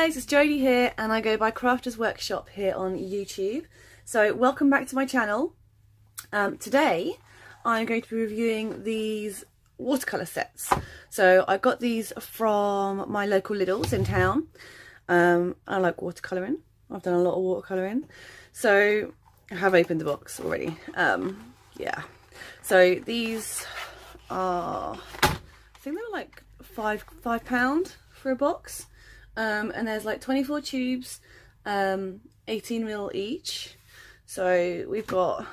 guys, it's Jodie here and I go by Crafters Workshop here on YouTube. So welcome back to my channel. Today I'm going to be reviewing these watercolour sets. So I got these from my local Lidl's in town. I like watercolouring. I've done a lot of watercolouring. So I have opened the box already. Yeah. So these are, I think they were like £5 for a box. And there's like 24 tubes, 18mm each. So we've got,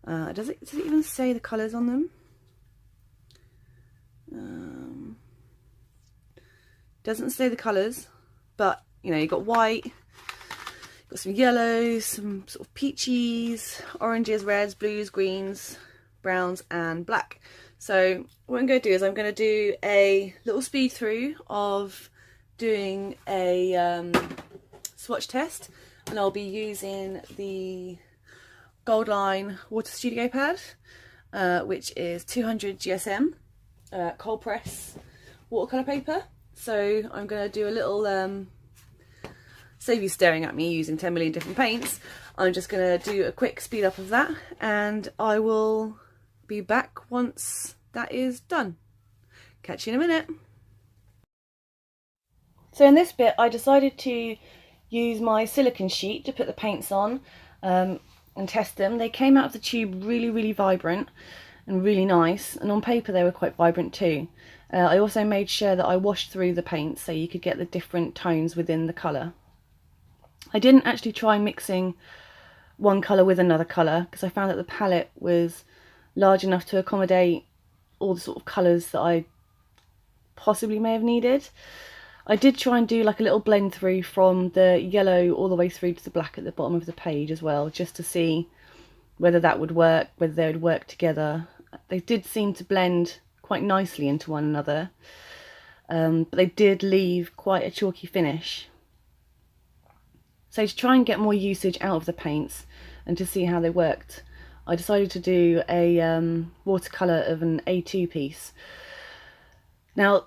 does it even say the colours on them? Doesn't say the colours, but you know, you've got white, you've got some yellows, some sort of peaches, oranges, reds, blues, greens, browns and black. So what I'm going to do is I'm going to do a little speed through of doing a swatch test, and I'll be using the Goldline Water Studio pad, which is 200 GSM cold press watercolour paper. So I'm going to do a little, save you staring at me using 10 million different paints, I'm just going to do a quick speed up of that and I will be back once that is done. Catch you in a minute. So in this bit I decided to use my silicone sheet to put the paints on and test them. They came out of the tube really vibrant and really nice, and on paper they were quite vibrant too. I also made sure that I washed through the paints so you could get the different tones within the colour. I didn't actually try mixing one colour with another colour because I found that the palette was large enough to accommodate all the sort of colours that I possibly may have needed. I did try and do like a little blend through from the yellow all the way through to the black at the bottom of the page as well, just to see whether that would work, whether they would work together. They did seem to blend quite nicely into one another, but they did leave quite a chalky finish. So to try and get more usage out of the paints and to see how they worked, I decided to do a watercolour of an A2 piece. Now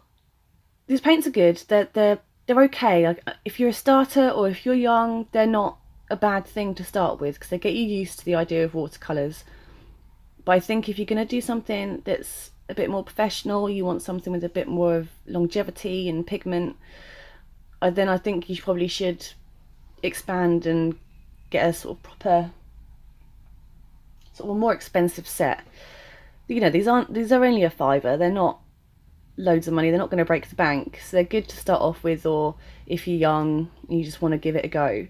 these paints are good, they're okay. Like, if you're a starter or if you're young, they're not a bad thing to start with because they get you used to the idea of watercolours. But I think if you're going to do something that's a bit more professional, you want something with a bit more of longevity and pigment, then I think you probably should expand and get a sort of proper, sort of a more expensive set. You know, these are only a £5, they're not loads of money, they're not going to break the bank, so they're good to start off with, or if you're young and you just want to give it a go.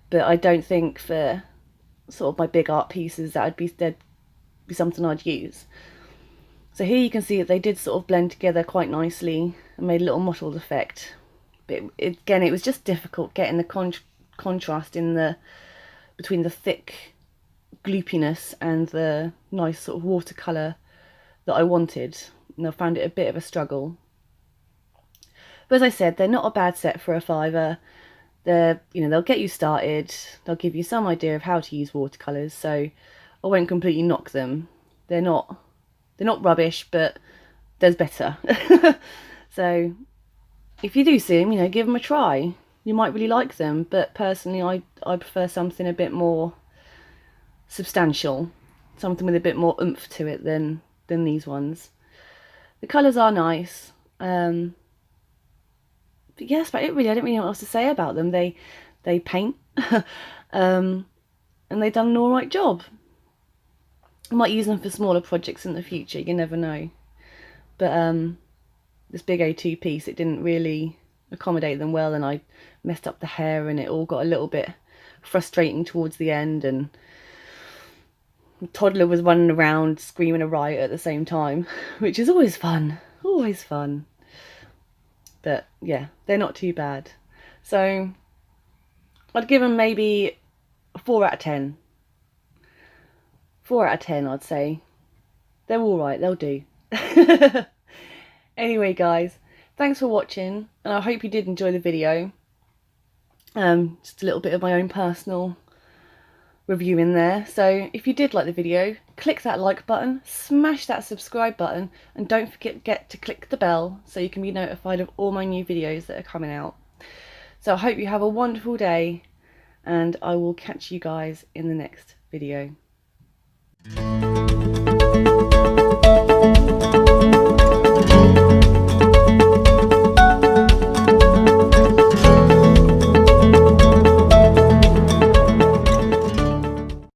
But I don't think for sort of my big art pieces that'd be something I'd use. So here you can see that they did sort of blend together quite nicely and made a little mottled effect. But again, it was just difficult getting the contrast in between the thick gloopiness and the nice sort of watercolour that I wanted, and I found it a bit of a struggle. But as I said, they're not a bad set for a £5. They'll get you started, they'll give you some idea of how to use watercolours, so I won't completely knock them. They're not rubbish, but there's better. So if you do see them, give them a try. You might really like them, but personally I prefer something a bit more substantial, something with a bit more oomph to it than these ones. The colours are nice, but yeah, that's about it really. I don't really know what else to say about them. They paint, and they've done an alright job. I might use them for smaller projects in the future, you never know. But this big A2 piece, it didn't really accommodate them well, and I messed up the hair and it all got a little bit frustrating towards the end, and the toddler was running around screaming a riot at the same time, which is always fun, always fun. But yeah, they're not too bad. So I'd give them maybe a 4 out of 10. 4 out of 10 I'd say. They're alright, they'll do. Anyway guys, thanks for watching, and I hope you did enjoy the video. Just a little bit of my own personal review in there. So if you did like the video, click that like button, smash that subscribe button, and don't forget to click the bell so you can be notified of all my new videos that are coming out. So I hope you have a wonderful day, and I will catch you guys in the next video.